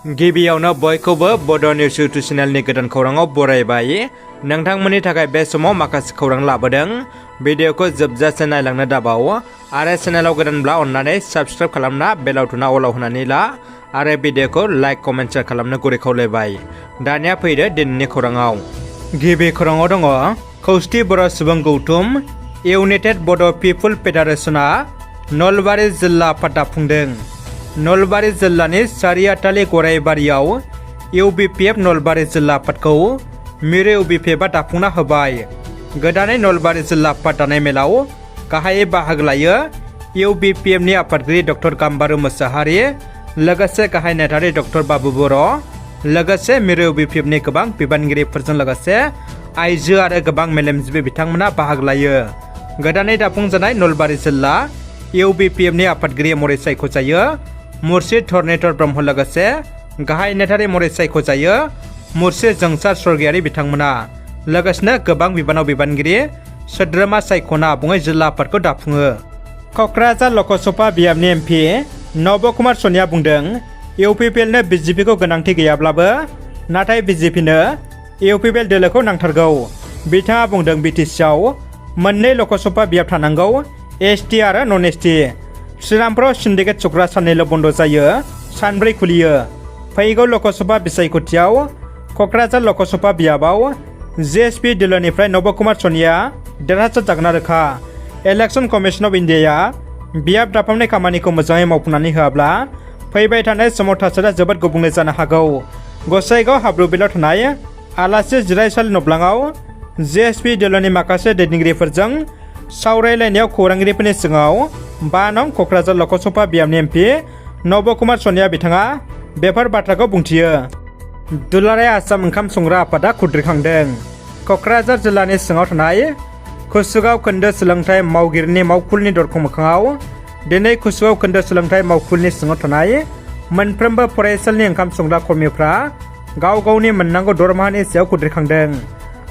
गिबियावनो बयखौबो बड' निउस इउटुब चेनेलनि गोदान खौराङाव बरायबाय। नोंथांमोननि थाखाय बे समाव माखासे खौरां लाबोदों। भिडिअखौ जोबजासे नायलांनो दाबाव आरो चेनेलाव गोदानब्ला अन्नानै साबस्क्राइब खालामना बेल आइकनआ अलाव होनानै ला आरो भिडिअखौ लाइक कमेन्ट शेयार खालामनो गुरै खावलायबाय। दानिया फैदो दिनैनि खौराङाव। गिबि खौराङाव दङ खौस्टि बर' सुबुं गौथुम इउनाइटेड बड' पिपुल फेडारेशनआ नलबारि जिल्ला आफाद दाफुंदों। नलबारि जिल्लानि सारियाटालि गरायबारियाव इउबिपिएफ नलबारि जिल्ला आफादखौ मिरु इउबिपिएफआ दाफुंना होबाय। गोदानै नलबारि जिल्ला आफाद दानाय मेलाव गाहायै बाहागो लायो इउबिपिएफनि आफादगिरि डक्टर गाम्बारु मोसाहारि, लोगोसे गाहाय नेतारि डक्टर बाबु बर', लोगोसे मिरु इउबिपिएफनि गोबां बिबानगिरिफोरजों लोगोसे आइजो आरो गोबां मेलेमजिबि बिथांमोना बाहागो लायो। गोदानै दाफुंजानाय नलबारि जिल्ला इउबिपिएफनि आफादगिरि महरै सायख'जायो मुर्शिद धरनीधर ब्रह्म, लोगोसे गाहाय नेतारि महरै सायख'जायो मुर्शिद जोंसार स्वर्गीयारि बिथांमोना। लोगोसेनो गोबां बिबानाव बिबानगिरि सोद्रोमा सायख'ना आबुङै जिल्ला आफादखौ दाफुङो। क'क्राझार लकसभा बियाबनि एमपि नब कुमार सनिया बुंदों इउपिपिएलनो बिजेपिखौ गोनांथि गैयाब्लाबो नाथाय बिजेपिनो इउपिपिएल दोलोखौ नांथारगौ। बिथाङा बुंदों बिटिसिआव मोननै लकसभा बियाब थानांगौ, एसटि आरो नन एसटि। श्रीरामपुराव सिन्डिकेट सुग्रा साननैल' बन्द जायो, सानब्रै खुलियो। फैगौ लकसभा बिसायख'थियाव क'क्राझार लकसभा बियाबाव जेएसपि दोलोनिफ्राय नब कुमार सनिया देरहासार जागोन रोखा। इलेक्शन कमिशन अफ इन्डियाया बियाब दाफामनाय खामानिखौ मोजाङै मावफुंनानै होआब्ला फैबाय थानाय समाव थासारिया जोबोद गुबुंले जानो हागौ। गसाइगाव हाब्रुबिलाव थानाय आलासि जिरायसालि नब्लाङाव जेएसपि दोलोनि माखासे दैदेनगिरिफोरजों सावरायलायनायाव खौरांगिरिफोरनि सिगाङाव 5 नं क'क्राझार लकसभा बियाबनि एमपि नब कुमार सनिया बिथाङा बेफोर बाथ्राखौ बुंथियो। दुलाराय आसाम ओंखाम संग्रा आफादा खुद्रिखांदों। क'क्राझार जिल्लानि सिङाव थानाय कुसुगाव खोन्दो सोलोंथाइ मावगिरिनि मावखुलिनि दरखं मोखाङाव दिनै कुसुगाव खोन्दो सोलोंथाइ मावखुलिनि सिङाव थानाय मोनफ्रोमबो फरायसालिनि ओंखाम संग्रा कर्मिफ्रा गाव गावनि मोननांगौ दरमाहानि सायाव खुद्रिखांदों।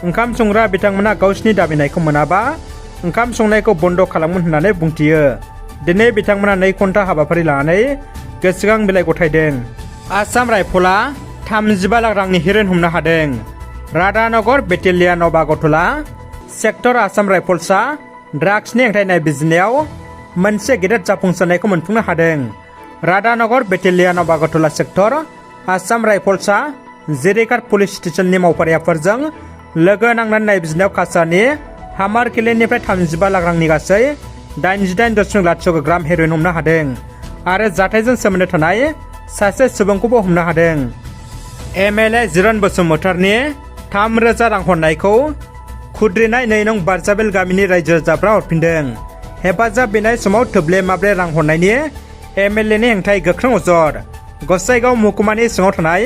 ओंखाम संग्रा बिथांमोना गावसिनि दाबिनायखौ मोनाबा ओंखाम संनायखौ बन्द खालामगोन होननानै बुंथियो। दिनै बिथांमोना 2 घन्टा हाबाफारि लानानै गोसोखां बिलाइ गथायदों। आसाम राइफला 35 लाख रांनि हेर'इन हमनो हादों। Radhanagar battalion of Agartala sector Assam राइफल्सआ ड्राग्सनि हेंथायै नायबिजिरनायाव मोनसे गेदेर जाफुंसारनायखौ मोनफुंनो हादों। Radhanagar battalion of Agartala sector Assam राइफल्सआ जेरेकाट पुलिस स्टेशननि मावफारियाफोरजों लोगो नांनानै नायबिजिरनायाव कासारनि हामार किलेनिफ्राय 35 लाख रांनि गासै 88.0 ग्राम हेर'इन हमनो हादों आरो जाथायजों सोमोन्दो थानाय सासे सुबुंखौबो हमनो हादों। एमएलए जिरन बसुमतारीनि 3,000 रां हरनायखौ खुद्रिनाय 2 नं बारजाबेल गामिनि रायजो राजाफ्रा हरफिनदों। हेफाजाब बिनाय समाव थोब्ले माब्ले रां हरनायनि एमएलएनि हेंथायै गोख्रों अजद। गसाइगाव महकुमानि सिङाव थानाय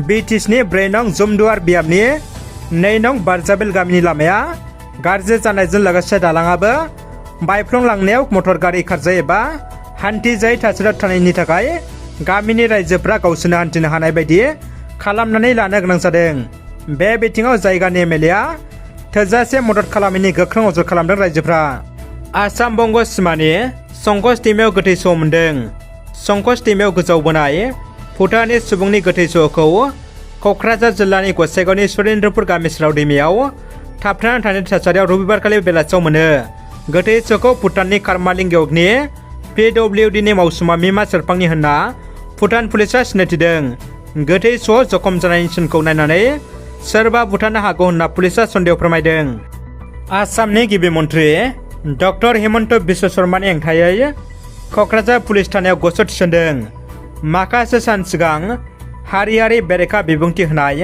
बिटिसिनि 4 नं जुमदुवार बियाबनि 2 नं बारजाबेल गामिनि लामाया गाज्रि जानायजों लोगोसे दालाङाबो बायफ्लंलांनायाव मटर गारि खारजायै एबा हान्थिजायै थासारियाव थानायनि थाखाय गामिनि रायजोफ्रा गावसोरनो हान्थिनो हानाय बायदि खालामनानै लानो गोनां जादों। बे बिथिङाव जायगानि एमएलएआ थोजासे मदद खालामैनि गोख्रों अजद खालामदों रायजोफ्रा। आसाम बंग सिमानि संकस दैमायाव गोथै सह मोन्दों। संकस दैमायाव गोजावबोनाय भुटाननि सुबुंनि गोथै सहखौ क'क्राझार जिल्लानि गसाइगावनि सुरेन्द्रपुर गामि सेराव दैमायाव थाबथानानै थानाय थासारियाव रबिबारखालि बेलासियाव मोनो। गोथै सहखौ भुटाननि कार्मालिं गेवगनि पिडब्लिउडिनि मावसुमा मिमा सेरफांनि होनना भुटान पुलिसा सिनायथिदों। गोथै सहआव जखम जानायनि सिनखौ नायनानै सोरबा बुथारनो हागौ होनना पुलिसा सन्देह फोरमायदों। आसामनि गिबि मन्थ्रि डक्टर हिमन्त बिश्व शर्मानि हेंथायै क'क्राझार पुलिस थानायाव गसर थिसनदों। माखासे सान सिगां हारियारि बेरेखा बिबुंथि होनाय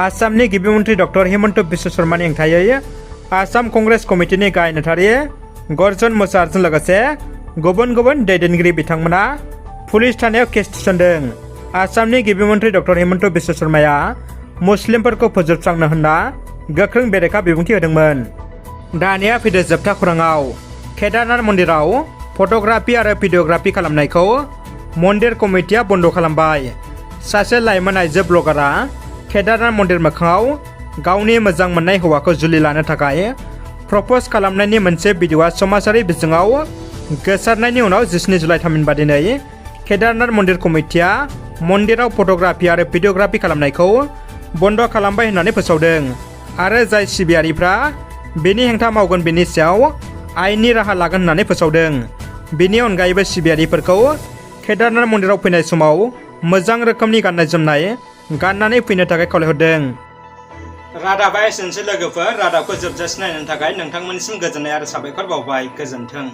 आसामनि गिबि मन्थ्रि डक्टर हिमन्त बिश्व शर्मानि हेंथायै आसाम कंग्रेस कमिटिनि गाहाय नेतारि गर्जन मोसाहारिजों लोगोसे गुबुन गुबुन दैदेनगिरि बिथांमोना पुलिस थानायाव केस थिसनदों। आसामनि गिबि मन्थ्रि डक्टर हिमन्त बिश्व शर्माया मुस्लिमफोरखौ फोजोबस्रांनो होनना गोख्रों बेरेखा बिबुंथि होदोंमोन। दानिया फैदो जोबथा खौराङाव। केदारनाथ मन्दिराव फट'ग्राफि आरो भिडिअ'ग्राफि खालामनायखौ मन्दिर कमिटिया बन्द खालामबाय। सासे लाइमोन आइजो ब्लगारआ केदारनाथ मन्दिर मोखाङाव गावनि मोजां मोननाय हौवाखौ जुलि लानो थाखाय प्रप'ज खालामनायनि मोनसे भिडिअ'आ समाजारि बिजोङाव गोसारनायनि उनाव 17 जुलाइ थामहिनबा दिनै केदारनाथ मन्दिर कमिटिया मन्दिराव फट'ग्राफि आरो भिडिअ'ग्राफि खालामनायखौ बन्द' खालामबाय होननानै फोसावदों आरो जाय सिबियारिफ्रा बेनि हेंथा मावगोन बेनि सायाव आयेननि राहा लागोन होननानै फोसावदों। बेनि अनगायैबो सिबियारिफोरखौ केदारनाथ मन्दिराव फैनाय समाव मोजां रोखोमनि गाननाय जोमनाय गाननानै फैनो थाखाय खावलायहरदों। रादाबा एसेनोसै लोगोफोर, रादाबखौ जोबजासिम नायनो थाखाय नोंथांमोननिसिम गोजोननाय आरो साबायखर बावबाय। गोजोन्थों।